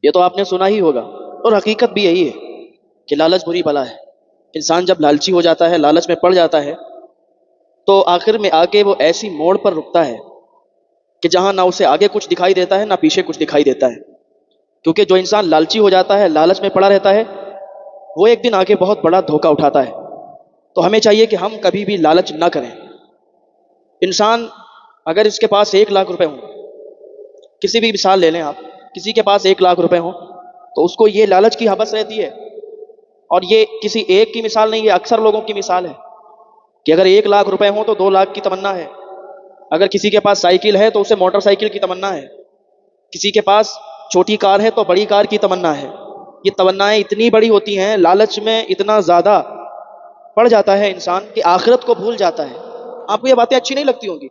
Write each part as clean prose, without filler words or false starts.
یہ تو آپ نے سنا ہی ہوگا، اور حقیقت بھی یہی ہے کہ لالچ بری بلا ہے۔ انسان جب لالچی ہو جاتا ہے، لالچ میں پڑ جاتا ہے، تو آخر میں آ کے وہ ایسی موڑ پر رکتا ہے کہ جہاں نہ اسے آگے کچھ دکھائی دیتا ہے نہ پیچھے کچھ دکھائی دیتا ہے۔ کیونکہ جو انسان لالچی ہو جاتا ہے، لالچ میں پڑا رہتا ہے، وہ ایک دن آگے بہت بڑا دھوکہ اٹھاتا ہے۔ تو ہمیں چاہیے کہ ہم کبھی بھی لالچ نہ کریں۔ انسان اگر اس کے پاس 1,00,000 روپے ہوں، کسی بھی مثال لے لیں آپ، کسی کے پاس 1,00,000 روپے ہوں تو اس کو یہ لالچ کی حوث رہتی ہے، اور یہ کسی ایک کی مثال نہیں، یہ اکثر لوگوں کی مثال ہے کہ اگر 1,00,000 روپے ہوں تو 2,00,000 کی تمنا ہے، اگر کسی کے پاس سائیکل ہے تو اسے موٹر سائیکل کی تمنا ہے، کسی کے پاس چھوٹی کار ہے تو بڑی کار کی تمنا ہے۔ یہ تمنائیں اتنی بڑی ہوتی ہیں، لالچ میں اتنا زیادہ پڑ جاتا ہے انسان کہ آخرت کو بھول جاتا ہے۔ آپ کو یہ باتیں اچھی نہیں لگتی ہوں گی،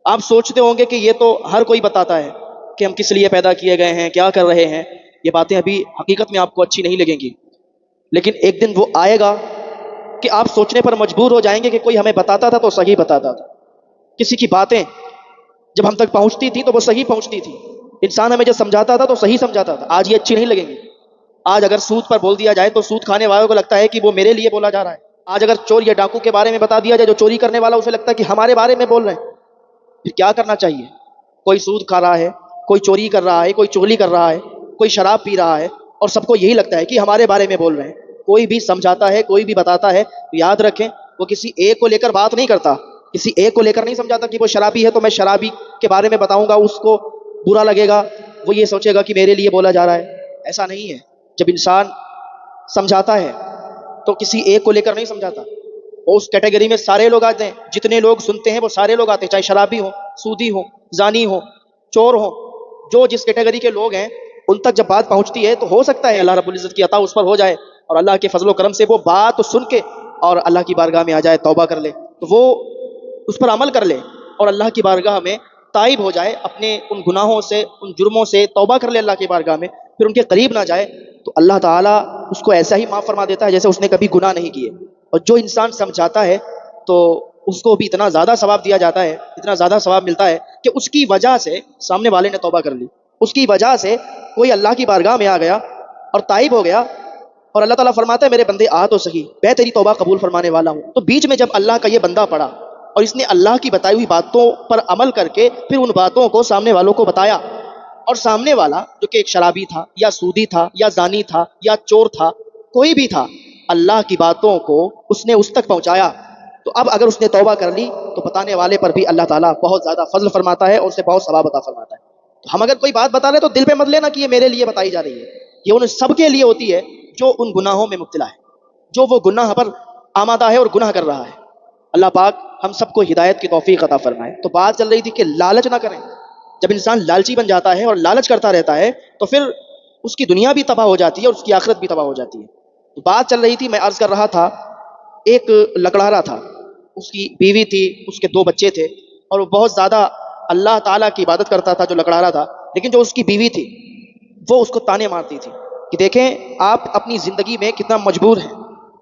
آپ سوچتے ہوں گے کہ یہ تو ہر کوئی بتاتا ہے کہ ہم کس لیے پیدا کیے گئے ہیں، کیا کر رہے ہیں۔ یہ باتیں ابھی حقیقت میں آپ کو اچھی نہیں لگیں گی، لیکن ایک دن وہ آئے گا کہ آپ سوچنے پر مجبور ہو جائیں گے کہ کوئی ہمیں بتاتا تھا تو صحیح بتاتا تھا، کسی کی باتیں جب ہم تک پہنچتی تھی تو وہ صحیح پہنچتی تھی، انسان ہمیں جب سمجھاتا تھا تو صحیح سمجھاتا تھا۔ آج یہ اچھی نہیں لگیں گی۔ آج اگر سود پر بول دیا جائے تو سود کھانے والوں کو لگتا ہے کہ وہ میرے لیے بولا جا رہا ہے۔ آج اگر چور یا ڈاکو کے بارے میں بتا دیا جائے، جو چوری کرنے والا، اسے لگتا ہے کہ ہمارے بارے میں بول رہے ہیں۔ پھر کیا کرنا چاہیے؟ کوئی سود کھا رہا ہے، کوئی چوری کر رہا ہے، کوئی چغلی کر رہا ہے، کوئی شراب پی رہا ہے، اور سب کو یہی لگتا ہے کہ ہمارے بارے میں بول رہے ہیں۔ کوئی بھی سمجھاتا ہے، کوئی بھی بتاتا ہے، تو یاد رکھیں وہ کسی ایک کو لے کر بات نہیں کرتا، کسی ایک کو لے کر نہیں سمجھاتا کہ وہ شرابی ہے تو میں شرابی کے بارے میں بتاؤں گا، اس کو برا لگے گا، وہ یہ سوچے گا کہ میرے لیے بولا جا رہا ہے۔ ایسا نہیں ہے۔ جب انسان سمجھاتا ہے تو کسی ایک کو لے کر نہیں سمجھاتا، اور اس کیٹیگری میں سارے لوگ آتے ہیں، جتنے لوگ سنتے ہیں وہ سارے لوگ آتے ہیں، چاہے شرابی ہوں، سودی ہوں، زانی ہوں، چور ہوں، جو جس کیٹیگری کے لوگ ہیں ان تک جب بات پہنچتی ہے تو ہو سکتا ہے اللہ رب العزت کی عطا اس پر ہو جائے، اور اللہ کے فضل و کرم سے وہ بات سن کے اور اللہ کی بارگاہ میں آ جائے، توبہ کر لے، تو وہ اس پر عمل کر لے اور اللہ کی بارگاہ میں تائب ہو جائے، اپنے ان گناہوں سے، ان جرموں سے توبہ کر لے اللہ کی بارگاہ میں، پھر ان کے قریب نہ جائے، تو اللہ تعالیٰ اس کو ایسا ہی معاف فرما دیتا ہے جیسے اس نے کبھی گناہ نہیں کیے۔ اور جو انسان سمجھاتا ہے تو اس کو بھی اتنا زیادہ ثواب دیا جاتا ہے، اتنا زیادہ ثواب ملتا ہے کہ اس کی وجہ سے سامنے والے نے توبہ کر لی، اس کی وجہ سے کوئی اللہ کی بارگاہ میں آ گیا اور تائب ہو گیا، اور اللہ تعالیٰ فرماتا ہے میرے بندے آ تو صحیح، میں تیری توبہ قبول فرمانے والا ہوں۔ تو بیچ میں جب اللہ کا یہ بندہ پڑا اور اس نے اللہ کی بتائی ہوئی باتوں پر عمل کر کے پھر ان باتوں کو سامنے والوں کو بتایا، اور سامنے والا جو کہ ایک شرابی تھا یا سودی تھا یا زانی تھا یا چور تھا، کوئی بھی تھا، اللہ کی باتوں کو اس نے اس تک پہنچایا، تو اب اگر اس نے توبہ کر لی تو بتانے والے پر بھی اللہ تعالیٰ بہت زیادہ فضل فرماتا ہے اور اسے بہت ثواب عطا فرماتا ہے۔ تو ہم اگر کوئی بات بتا رہے تو دل پہ مت لینا کہ یہ میرے لیے بتائی جا رہی ہے، یہ ان سب کے لیے ہوتی ہے جو ان گناہوں میں مبتلا ہے، جو وہ گناہ پر آمادہ ہے اور گناہ کر رہا ہے۔ اللہ پاک ہم سب کو ہدایت کی توفیق عطا فرمائے۔ تو بات چل رہی تھی کہ لالچ نہ کریں۔ جب انسان لالچی بن جاتا ہے اور لالچ کرتا رہتا ہے تو پھر اس کی دنیا بھی تباہ ہو جاتی ہے اور اس کی آخرت بھی تباہ ہو جاتی ہے۔ تو بات چل رہی تھی، میں عرض کر رہا تھا، ایک لکڑہارا تھا، اس کی بیوی تھی، اس کے 2 بچے تھے، اور وہ بہت زیادہ اللہ تعالیٰ کی عبادت کرتا تھا جو لکڑہارا تھا، لیکن جو اس کی بیوی تھی وہ اس کو تانے مارتی تھی کہ دیکھیں آپ اپنی زندگی میں کتنا مجبور ہیں،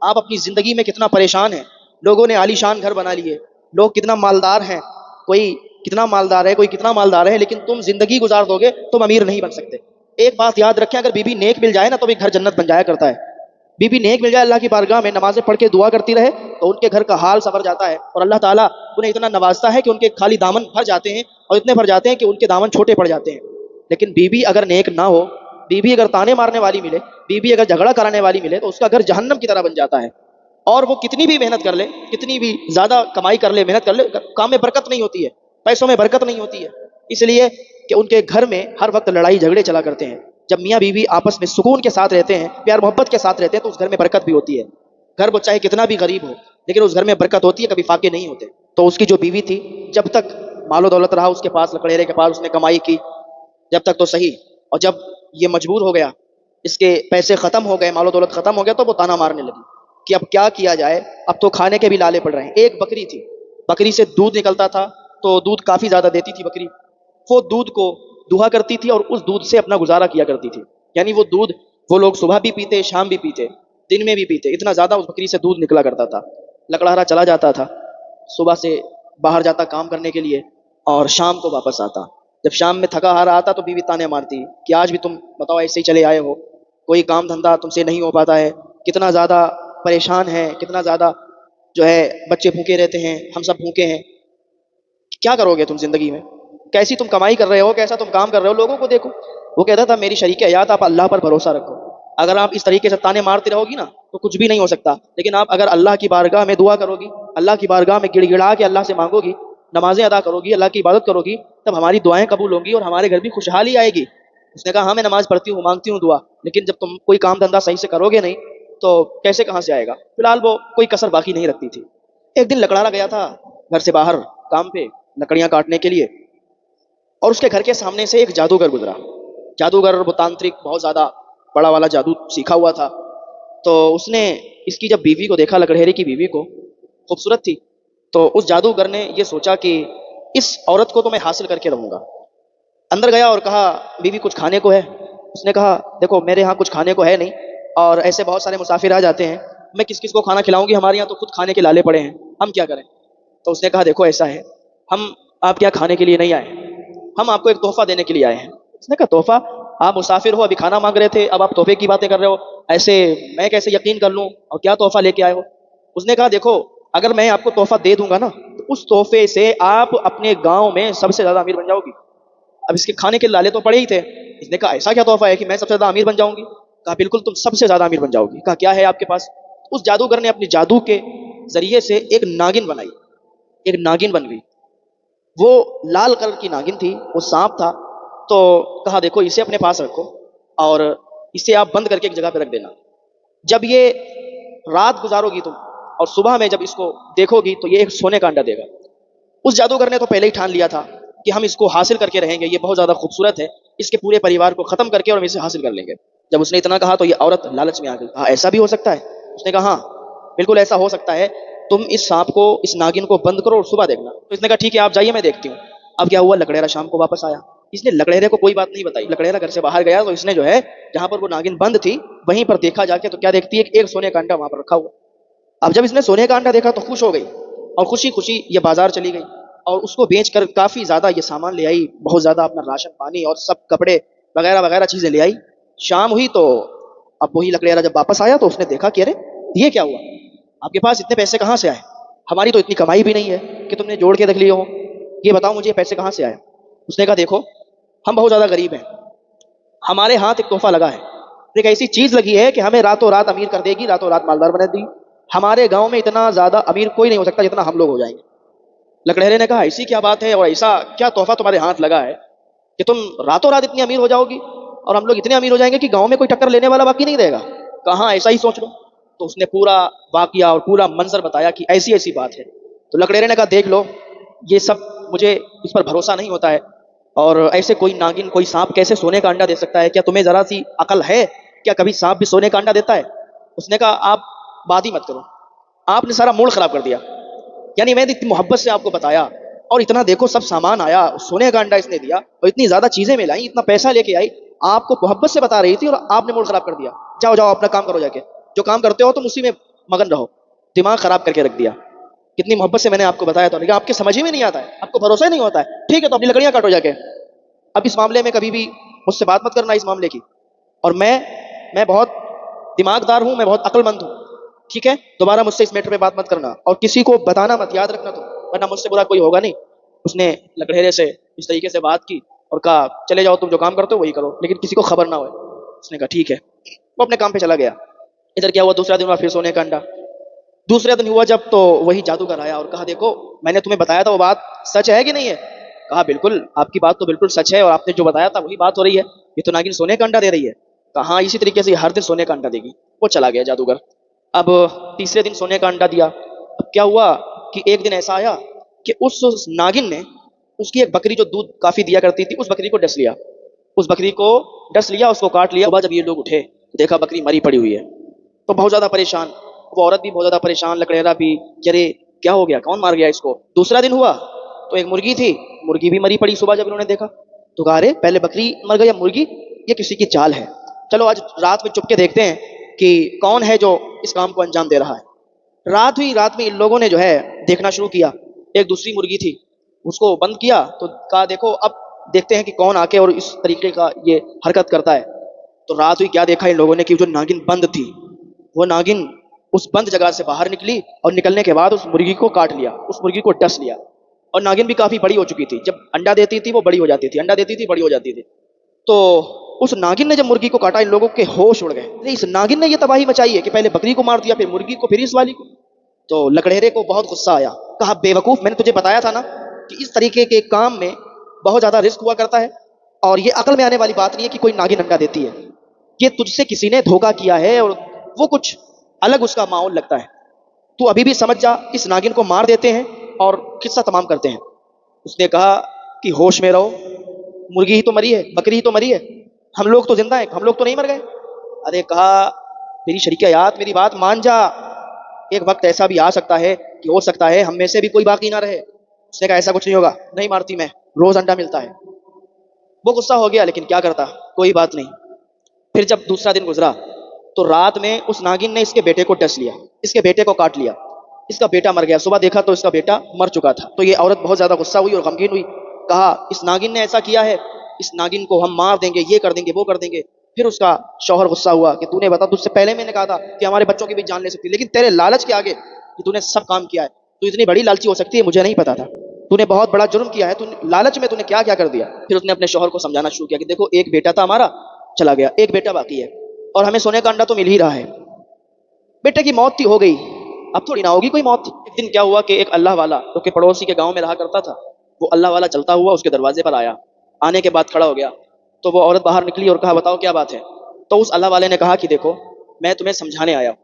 آپ اپنی زندگی میں کتنا پریشان ہیں، لوگوں نے عالی شان گھر بنا لیے، لوگ کتنا مالدار ہیں، کوئی کتنا مالدار ہے، کوئی کتنا مالدار ہے، لیکن تم زندگی گزار دو گے تم امیر نہیں بن سکتے۔ ایک بات یاد رکھیں، اگر بیوی نیک مل جائے نا تو بھی گھر جنت بن جایا کرتا ہے۔ بیوی نیک مل جائے، اللہ کی بارگاہ میں نمازیں پڑھ کے دعا کرتی رہے تو ان کے گھر کا حال سنور جاتا ہے، اور اللہ تعالیٰ انہیں اتنا نوازتا ہے کہ ان کے خالی دامن بھر جاتے ہیں، اور اتنے بھر جاتے ہیں کہ ان کے دامن چھوٹے پڑ جاتے ہیں۔ لیکن بیوی اگر نیک نہ ہو، بیوی اگر تانے مارنے والی ملے، بیوی اگر جھگڑا کرانے والی ملے، تو اس کا گھر جہنم کی طرح بن جاتا ہے، اور وہ کتنی بھی محنت کر لے، کتنی بھی زیادہ کمائی کر لے، محنت کر لے، کام میں برکت نہیں ہوتی ہے، پیسوں میں برکت نہیں ہوتی ہے، اس لیے کہ ان کے گھر میں ہر وقت لڑائی جھگڑے چلا کرتے ہیں۔ جب میاں بیوی آپس میں سکون کے ساتھ رہتے ہیں، پیار محبت کے ساتھ رہتے ہیں، تو اس گھر میں برکت بھی ہوتی ہے۔ گھر وہ چاہے کتنا بھی غریب ہو لیکن اس گھر میں برکت ہوتی ہے، کبھی فاقے نہیں ہوتے۔ تو اس کی جو بیوی تھی، جب تک مال و دولت رہا اس کے پاس، لکڑیرے کے پاس اس نے کمائی کی، جب تک تو صحیح، اور جب یہ مجبور ہو گیا، اس کے پیسے ختم ہو گئے، مال و دولت ختم ہو گیا، تو وہ تانا مارنے لگی کہ اب کیا کیا جائے، اب تو کھانے کے بھی لالے پڑ رہے ہیں۔ ایک بکری تھی، بکری سے دودھ نکلتا تھا، تو دودھ کافی زیادہ دیتی تھی بکری، وہ دودھ کو دہا کرتی تھی اور اس دودھ سے اپنا گزارا کیا کرتی تھی، یعنی وہ دودھ وہ لوگ صبح بھی پیتے، شام بھی پیتے، دن میں بھی پیتے، اتنا زیادہ اس بکری سے دودھ نکلا کرتا تھا۔ لکڑہارا چلا جاتا تھا، صبح سے باہر جاتا کام کرنے کے لیے اور شام کو واپس آتا، جب شام میں تھکا ہارا آتا تو بیوی تانے مارتی کہ آج بھی تم بتاؤ ایسے ہی چلے آئے ہو، کوئی کام دھندا تم سے نہیں ہو پاتا ہے، کتنا زیادہ پریشان ہے، کتنا زیادہ جو ہے بچے بھوکے رہتے ہیں، ہم سب بھوکے ہیں، کیا کرو گے تم زندگی میں؟ کیسی تم کمائی کر رہے ہو، کیسا تم کام کر رہے ہو، لوگوں کو دیکھو۔ وہ کہتا تھا میری شریک حیات آپ اللہ پر بھروسہ رکھو، اگر آپ اس طریقے سے تانے مارتے رہو گی نا تو کچھ بھی نہیں ہو سکتا، لیکن آپ اگر اللہ کی بارگاہ میں دعا کرو گی، اللہ کی بارگاہ میں گڑ گڑا کے اللہ سے مانگو گی، نمازیں ادا کرو گی، اللہ کی عبادت کرو گی، تب ہماری دعائیں قبول ہوں گی اور ہمارے گھر بھی خوشحالی آئے گی۔ اس نے کہا ہاں میں نماز پڑھتی ہوں، مانگتی ہوں دعا، لیکن جب تم کوئی کام دھندا صحیح سے کرو گے نہیں تو کیسے کہاں سے آئے گا؟ فی الحال وہ کوئی کسر باقی نہیں رکھتی تھی۔ ایک دن لکڑارا گیا تھا گھر سے باہر کام پہ لکڑیاں کاٹنے کے لیے، اور اس کے گھر کے سامنے سے ایک جادوگر گزرا۔ جادوگر وہ تانترک بہت زیادہ بڑا والا جادو سیکھا ہوا تھا، تو اس نے اس کی جب بیوی کو دیکھا، لکڑہیرے کی بیوی کو، خوبصورت تھی، تو اس جادوگر نے یہ سوچا کہ اس عورت کو تو میں حاصل کر کے رہوں گا۔ اندر گیا اور کہا بیوی کچھ کھانے کو ہے؟ اس نے کہا دیکھو میرے ہاں کچھ کھانے کو ہے نہیں، اور ایسے بہت سارے مسافر آ جاتے ہیں، میں کس کس کو کھانا کھلاؤں گی، ہمارے یہاں تو خود کھانے کے لالے پڑے ہیں، ہم کیا کریں؟ تو اس نے کہا دیکھو ایسا ہے، ہم آپ کے یہاں کھانے کے لیے نہیں آئے ہیں، ہم آپ کو ایک تحفہ دینے کے لیے آئے ہیں۔ اس نے کہا تحفہ؟ آپ مسافر ہو، ابھی کھانا مانگ رہے تھے، اب آپ تحفے کی باتیں کر رہے ہو، ایسے میں کیسے یقین کر لوں، اور کیا تحفہ لے کے آئے ہو؟ اس نے کہا دیکھو اگر میں آپ کو تحفہ دے دوں گا نا تو اس تحفے سے آپ اپنے گاؤں میں سب سے زیادہ امیر بن جاؤ گی۔ اب اس کے کھانے کے لالے تو پڑے ہی تھے، اس نے کہا ایسا کیا تحفہ ہے کہ میں سب سے زیادہ امیر بن جاؤں گی؟ کہا بالکل تم سب سے زیادہ امیر بن جاؤ گی۔ کہا کیا ہے آپ کے پاس؟ اس جادوگر نے اپنی جادو کے ذریعے سے ایک ناگن بنائی، ایک ناگن بن گئی، وہ لال کلر کی ناگن تھی، وہ سانپ تھا۔ تو کہا دیکھو اسے اپنے پاس رکھو اور اسے آپ بند کر کے ایک جگہ پہ رکھ دینا، جب یہ رات گزارو گی تم اور صبح میں جب اس کو دیکھو گی تو یہ ایک سونے کا انڈا دے گا۔ اس جادوگر نے تو پہلے ہی ٹھان لیا تھا کہ ہم اس کو حاصل کر کے رہیں گے، یہ بہت زیادہ خوبصورت ہے، اس کے پورے پریوار کو ختم کر کے اور ہم اسے حاصل کر لیں گے۔ جب اس نے اتنا کہا تو یہ عورت لالچ میں آ گئی، کہا ایسا بھی ہو سکتا ہے؟ اس نے کہا ہاں بالکل ایسا ہو سکتا ہے، تم اس سانپ کو، اس ناگن کو بند کرو اور صبح دیکھنا۔ تو اس نے کہا ٹھیک ہے آپ جائیے میں دیکھتی ہوں۔ اب کیا ہوا، لکڑیرا شام کو واپس آیا، اس نے لکڑیرے کو کوئی بات نہیں بتائی، لکڑیرا گھر سے باہر گیا تو اس نے جو ہے جہاں پر وہ ناگن بند تھی وہیں پر دیکھا جا کے تو کیا دیکھتی ہے کہ ایک سونے کا انڈا وہاں پر رکھا ہوا۔ اب جب اس نے سونے کا انڈا دیکھا تو خوش ہو گئی، اور خوشی خوشی یہ بازار چلی گئی اور اس کو بیچ کر کافی زیادہ یہ سامان لے آئی، بہت زیادہ اپنا راشن پانی اور سب کپڑے وغیرہ وغیرہ چیزیں لے آئی۔ شام ہوئی تو اب وہی لکڑیرا جب واپس آیا تو اس نے دیکھا کہ ارے یہ کیا ہوا، آپ کے پاس اتنے پیسے کہاں سے آئے؟ ہماری تو اتنی کمائی بھی نہیں ہے کہ تم نے جوڑ کے رکھ لیے ہو، یہ بتاؤ مجھے یہ پیسے کہاں سے آئے؟ اس نے کہا دیکھو ہم بہت زیادہ غریب ہیں، ہمارے ہاتھ ایک تحفہ لگا ہے، ایک ایسی چیز لگی ہے کہ ہمیں راتوں رات امیر کر دے گی، راتوں رات مالدار بنا دے گی، ہمارے گاؤں میں اتنا زیادہ امیر کوئی نہیں ہو سکتا جتنا ہم لوگ ہو جائیں گے۔ لکڑہرے نے کہا ایسی کیا بات ہے اور ایسا کیا تحفہ تمہارے ہاتھ لگا ہے کہ تم راتوں رات اتنی امیر ہو جاؤ گی اور ہم لوگ اتنے امیر ہو جائیں گے کہ گاؤں میں کوئی ٹکر لینے والا باقی نہیں رہے گا؟ کہاں ایسا ہی سوچ لو۔ تو اس نے پورا واقعہ اور پورا منظر بتایا کہ ایسی ایسی بات ہے۔ تو لکڑیرے نے کہا دیکھ لو یہ سب مجھے اس پر بھروسہ نہیں ہوتا ہے، اور ایسے کوئی ناگن کوئی سانپ کیسے سونے کا انڈا دے سکتا ہے؟ کیا تمہیں ذرا سی عقل ہے؟ کیا کبھی سانپ بھی سونے کا انڈا دیتا ہے؟ اس نے کہا آپ بات ہی مت کرو، آپ نے سارا موڈ خراب کر دیا، یعنی میں نے اتنی محبت سے آپ کو بتایا اور اتنا دیکھو سب سامان آیا، سونے کا انڈا اس نے دیا اور اتنی زیادہ چیزیں میں لائی، اتنا پیسہ لے کے آئی، آپ کو محبت سے بتا رہی تھی اور آپ نے موڈ خراب کر دیا۔ جاؤ جاؤ اپنا کام کرو، جا کے جو کام کرتے ہو تم اسی میں مگن رہو، دماغ خراب کر کے رکھ دیا، کتنی محبت سے میں نے آپ کو بتایا تھا، لیکن آپ کے سمجھ ہی میں نہیں آتا ہے، آپ کو بھروسہ ہی نہیں ہوتا ہے۔ ٹھیک ہے تو اپنی لکڑیاں کاٹو جا کے، اب اس معاملے میں کبھی بھی مجھ سے بات مت کرنا اس معاملے کی، اور میں بہت دماغ دار ہوں، میں بہت عقل مند ہوں، ٹھیک ہے؟ دوبارہ مجھ سے اس میٹر پہ بات مت کرنا اور کسی کو بتانا مت، یاد رکھنا تو، ورنہ مجھ سے برا کوئی ہوگا نہیں۔ اس نے لکڑہیرے سے اس طریقے سے بات کی اور کہا چلے جاؤ تم جو کام کرتے ہو وہی کرو لیکن کسی کو خبر نہ ہوئے۔ اس نے کہا ٹھیک ہے، وہ اپنے کام پہ چلا گیا۔ ادھر کیا ہوا، دوسرا دن ہوا پھر سونے کا انڈا۔ دوسرے دن ہوا جب تو وہی جادوگر آیا اور کہا دیکھو میں نے تمہیں بتایا تھا وہ بات سچ ہے کہ نہیں ہے؟ کہا بالکل آپ کی بات تو بالکل سچ ہے اور آپ نے جو بتایا تھا وہی بات ہو رہی ہے، یہ تو ناگن سونے کا انڈا دے رہی ہے۔ کہا ہاں اسی طریقے سے یہ ہر دن سونے کا انڈا دے گی۔ وہ چلا گیا جادوگر۔ اب تیسرے دن سونے کا انڈا دیا۔ اب کیا ہوا کہ ایک دن ایسا آیا کہ اس ناگن نے اس کی ایک بکری جو دودھ کافی دیا کرتی تھی اس بکری کو ڈس لیا، اس بکری کو ڈس لیا، اس کو کاٹ لیا۔ صبح جب یہ لوگ اٹھے دیکھا بکری مری پڑی ہوئی ہے تو بہت زیادہ پریشان، وہ عورت بھی بہت زیادہ پریشان، لکڑیرا بھی کہ ارے کیا ہو گیا، کون مار گیا اس کو؟ دوسرا دن ہوا تو ایک مرغی تھی، مرغی بھی مری پڑی صبح جب انہوں نے دیکھا تو کہا ارے پہلے بکری مر گئی یا مرغی، یہ کسی کی چال ہے، چلو آج رات میں چپ کے دیکھتے ہیں کہ کون ہے جو اس کام کو انجام دے رہا ہے۔ رات ہوئی، رات میں ان لوگوں نے جو ہے دیکھنا شروع کیا، ایک دوسری مرغی تھی اس کو بند کیا تو کہا دیکھو اب دیکھتے ہیں کہ کون آ کے اور اس طریقے کا یہ حرکت کرتا ہے. تو رات ہوئی، کیا دیکھا ان لوگوں نے کہ جو ناگن بند تھی، وہ ناگن اس بند جگہ سے باہر نکلی اور نکلنے کے بعد اس مرغی کو کاٹ لیا، اس مرغی کو ڈس لیا. اور ناگن بھی کافی بڑی ہو چکی تھی، جب انڈا دیتی تھی وہ بڑی ہو جاتی تھی، انڈا دیتی تھی بڑی ہو جاتی تھی. تو اس ناگن نے جب مرغی کو کاٹا، ان لوگوں کے ہوش اڑ گئے. اس ناگن نے یہ تباہی مچائی ہے کہ پہلے بکری کو مار دیا، پھر مرغی کو، پھر اس والی کو. تو لکڑہرے کو بہت غصہ آیا، کہا بے وقوف، میں نے تجھے بتایا تھا نا کہ اس طریقے کے کام میں بہت زیادہ رسک ہوا کرتا ہے، اور یہ عقل میں آنے والی بات نہیں ہے کہ کوئی ناگن انڈا دیتی ہے. یہ تجھ سے کسی نے دھوکہ کیا ہے، اور وہ کچھ الگ اس کا ماحول لگتا ہے. تو ابھی بھی سمجھ جا، اس ناگن کو مار دیتے ہیں اور قصہ تمام کرتے ہیں. اس نے کہا کہ ہوش میں رہو، مرغی ہی تو مری ہے، بکری ہی تو مری ہے، ہم لوگ تو زندہ ہیں، ہم لوگ تو نہیں مر گئے. ارے کہا میری شریک حیات، میری بات مان جا، ایک وقت ایسا بھی آ سکتا ہے کہ ہو سکتا ہے ہم میں سے بھی کوئی باقی نہ رہے. اس نے کہا ایسا کچھ نہیں ہوگا، نہیں مارتی میں، روز انڈا ملتا ہے. وہ غصہ ہو گیا، لیکن کیا کرتا، کوئی بات نہیں. پھر جب دوسرا دن گزرا تو رات میں اس ناگن نے اس کے بیٹے کو ڈس لیا، اس کے بیٹے کو کاٹ لیا. اس کا بیٹا مر گیا. صبح دیکھا تو اس کا بیٹا مر چکا تھا. تو یہ عورت بہت زیادہ غصہ ہوئی اور غمگین ہوئی. کہا اس ناگن نے ایسا کیا ہے، اس ناگن کو ہم مار دیں گے، یہ کر دیں گے، وہ کر دیں گے. پھر اس کا شوہر غصہ ہوا کہ تو نے بتا، تجھ سے پہلے میں نے کہا تھا کہ ہمارے بچوں کی بھی جان لے سکتی، لیکن تیرے لالچ کے آگے کہ تو نے سب کام کیا ہے، تو اتنی بڑی لالچی ہو سکتی ہے مجھے نہیں پتا تھا. تو نے بہت بڑا جرم کیا ہے، تو لالچ میں تو نے کیا کیا کر دیا. پھر اس نے اپنے شوہر کو سمجھانا شروع کیا کہ دیکھو ایک بیٹا تھا ہمارا، چلا گیا، ایک بیٹا باقی ہے، اور ہمیں سونے کا انڈا تو مل ہی رہا ہے. بیٹے کی موت تھی، ہو گئی، اب تھوڑی نہ ہوگی کوئی موت. ایک دن کیا ہوا کہ ایک اللہ والا جو کہ پڑوسی کے گاؤں میں رہا کرتا تھا، وہ اللہ والا چلتا ہوا اس کے دروازے پر آیا. آنے کے بعد کھڑا ہو گیا. تو وہ عورت باہر نکلی اور کہا بتاؤ کیا بات ہے. تو اس اللہ والے نے کہا کہ دیکھو میں تمہیں سمجھانے آیا ہوں.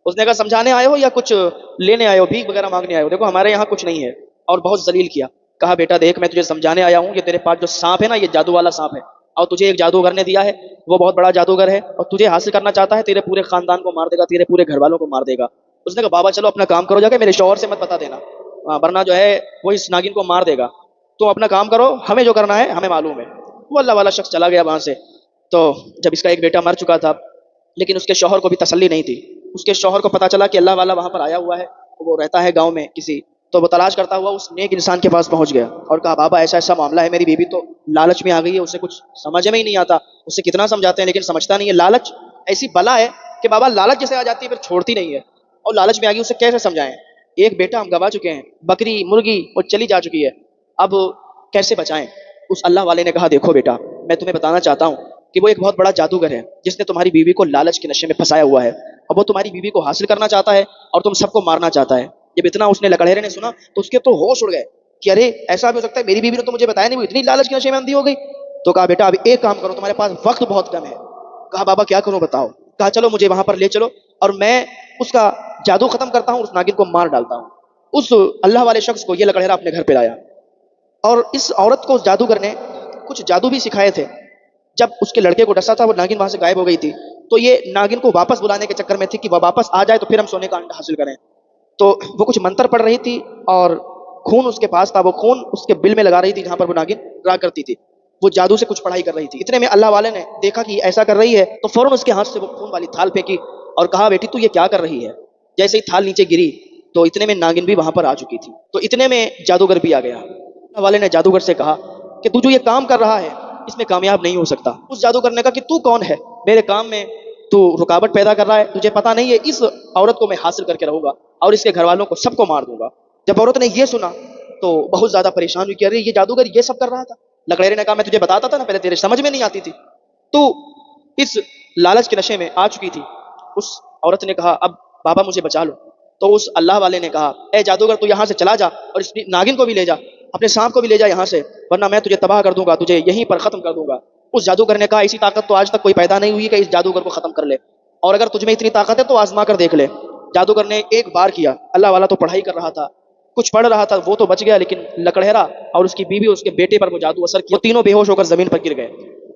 اس نے کہا سمجھانے آئے ہو یا کچھ لینے آئے ہو، بھیک وغیرہ مانگنے آئے ہو؟ دیکھو ہمارے یہاں کچھ نہیں ہے. اور بہت ذلیل کیا. کہا بیٹا دیکھ میں تجھے سمجھانے آیا ہوں، یہ تیرے پاس جو سانپ ہے نا، یہ جادو والا سانپ ہے، اور تجھے ایک جادوگر نے دیا ہے، وہ بہت بڑا جادوگر ہے، اور تجھے حاصل کرنا چاہتا ہے، تیرے پورے خاندان کو مار دے گا، تیرے پورے گھر والوں کو مار دے گا. اس نے کہا بابا چلو اپنا کام کرو، جا کے میرے شوہر سے مت بتا دینا، ورنہ جو ہے وہ اس ناگن کو مار دے گا. تو اپنا کام کرو، ہمیں جو کرنا ہے ہمیں معلوم ہے. وہ اللہ والا شخص چلا گیا وہاں سے. تو جب اس کا ایک بیٹا مر چکا تھا، لیکن اس کے شوہر کو بھی تسلی نہیں تھی. اس کے شوہر کو پتا چلا کہ اللہ والا وہاں پر آیا ہوا ہے، وہ رہتا ہے گاؤں میں کسی. تو وہ تلاش کرتا ہوا اس نیک انسان کے پاس پہنچ گیا اور کہا بابا ایسا ایسا معاملہ ہے، میری بیوی تو لالچ میں آ گئی ہے، اسے کچھ سمجھ میں ہی نہیں آتا، اسے کتنا سمجھاتے ہیں لیکن سمجھتا نہیں ہے. لالچ ایسی بلا ہے کہ بابا لالچ جیسے آ جاتی ہے پھر چھوڑتی نہیں ہے، اور لالچ میں آ گئی، اسے کیسے سمجھائیں. ایک بیٹا ہم گوا چکے ہیں، بکری مرغی وہ چلی جا چکی ہے، اب کیسے بچائیں. اس اللہ والے نے کہا دیکھو بیٹا میں تمہیں بتانا چاہتا ہوں کہ وہ ایک بہت بڑا جادوگر ہے جس نے تمہاری بیوی کو لالچ کے نشے میں پھنسایا ہوا ہے. اب وہ تمہاری بیوی کو حاصل کرنا چاہتا ہے اور تم سب کو مارنا چاہتا ہے. جب اتنا اس نے لکڑہرے نے سنا تو اس کے تو ہوش اڑ گئے کہ ارے ایسا بھی ہو سکتا ہے، میری بیوی نے تو مجھے بتایا نہیں، وہ اتنی لالچ کے نشے میں اندھی ہو گئی. تو کہا بیٹا اب ایک کام کرو، تمہارے پاس وقت بہت کم ہے. کہا بابا کیا کروں بتاؤ. کہا چلو مجھے وہاں پر لے چلو اور میں اس کا جادو ختم کرتا ہوں، اس ناگن کو مار ڈالتا ہوں. اس اللہ والے شخص کو یہ لکڑہرا اپنے گھر پہ لایا، اور اس عورت کو اس جادوگر نے کچھ جادو بھی سکھائے تھے. جب اس کے لڑکے کو ڈسا تھا وہ ناگن وہاں سے غائب ہو گئی تھی. تو یہ ناگن کو واپس بلانے کے چکر میں تھی کہ وہ واپس آ جائے تو پھر ہم سونے کا انڈا حاصل کریں. تو وہ کچھ منتر پڑھ رہی تھی اور خون اس کے پاس تھا، وہ خون اس کے بل میں لگا رہی تھی جہاں پر وہ ناگن رہا کرتی تھی. وہ جادو سے کچھ پڑھائی کر رہی تھی. اتنے میں اللہ والے نے دیکھا کہ ایسا کر رہی ہے تو فوراً اس کے ہاتھ سے وہ خون والی تھال پھینکی اور کہا بیٹی تو یہ کیا کر رہی ہے. جیسے ہی تھال نیچے گری تو اتنے میں ناگن بھی وہاں پر آ چکی تھی. تو اتنے میں جادوگر بھی آ گیا. اللہ والے نے جادوگر سے کہا کہ تو جو یہ کام کر رہا ہے اس میں کامیاب نہیں ہو سکتا. اس جادوگر نے کہا کہ تو کون ہے میرے کام میں تو رکاوٹ پیدا کر رہا ہے، تجھے پتا نہیں ہے اس عورت کو میں حاصل کر کے رہوں گا اور اس کے گھر والوں کو سب کو مار دوں گا. جب عورت نے یہ سنا تو بہت زیادہ پریشان ہوئی کہ ارے یہ جادوگر یہ سب کر رہا تھا. لکڑہرے نے کہا میں تجھے بتاتا تھا نا، پہلے تیرے سمجھ میں نہیں آتی تھی، تو اس لالچ کے نشے میں آ چکی تھی. اس عورت نے کہا اب بابا مجھے بچا لو. تو اس اللہ والے نے کہا اے جادوگر تو یہاں سے چلا جا اور اس ناگن کو بھی لے جا، اپنے سانپ کو بھی لے جا یہاں سے، ورنہ میں تجھے تباہ کر دوں گا، تجھے یہیں پر ختم کر دوں گا. اس جادوگر نے کہا ایسی طاقت تو آج تک کوئی پیدا نہیں ہوئی کہ اس جادوگر کو ختم کر لے، اور اگر تجھ میں اتنی طاقت ہے تو آزما کر دیکھ لے. جادوگر نے ایک بار کیا. اللہ والا تو پڑھائی کر رہا تھا، کچھ پڑھ رہا تھا، وہ تو بچ گیا، لیکن لکڑہرا اور اس کی بیوی اور اس کے بیٹے پر وہ جادو اثر کیا، وہ تینوں بے ہوش ہو کر زمین پر گر گئے.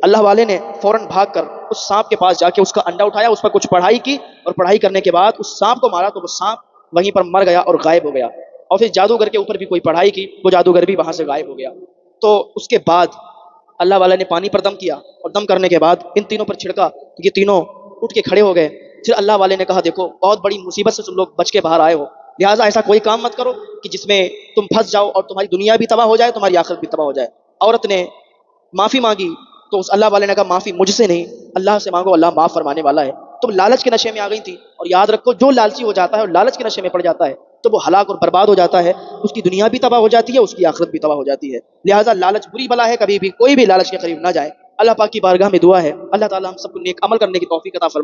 اللہ والے نے فوراً بھاگ کر اس سانپ کے پاس جا کے اس کا انڈا اٹھایا، اس پر کچھ پڑھائی کی، اور پڑھائی کرنے کے بعد اس سانپ کو مارا تو وہ سانپ وہیں پر مر گیا اور غائب ہو گیا. اور پھر جادوگر کے اوپر بھی کوئی پڑھائی کی، وہ جادوگر بھی وہاں سے غائب ہو گیا. تو اس کے بعد اللہ والا نے پانی پر دم کیا اور دم کرنے کے بعد ان تینوں پر چھڑکا، یہ تینوں اٹھ کے کھڑے ہو گئے. پھر اللہ والے نے کہا دیکھو بہت بڑی مصیبت سے تم لوگ بچ کے باہر آئے ہو، لہٰذا ایسا کوئی کام مت کرو کہ جس میں تم پھنس جاؤ اور تمہاری دنیا بھی تباہ ہو جائے، تمہاری آخرت بھی تباہ ہو جائے. عورت نے معافی مانگی تو اس اللہ والے نے کہا معافی مجھ سے نہیں، اللہ سے مانگو، اللہ معاف فرمانے والا ہے. تو لالچ کے نشے میں آ گئی تھی. اور یاد رکھو جو لالچی ہو جاتا ہے اور لالچ کے نشے میں پڑ جاتا ہے تو وہ ہلاک اور برباد ہو جاتا ہے. اس کی دنیا بھی تباہ ہو جاتی ہے، اس کی آخرت بھی تباہ ہو جاتی ہے. لہٰذا لالچ بری بلا ہے، کبھی بھی کوئی بھی لالچ کے قریب نہ جائے. اللہ پاک کی بارگاہ میں دعا ہے اللہ تعالی ہم سب کو نیک عمل کرنے کی توفیق عطا فرمائے.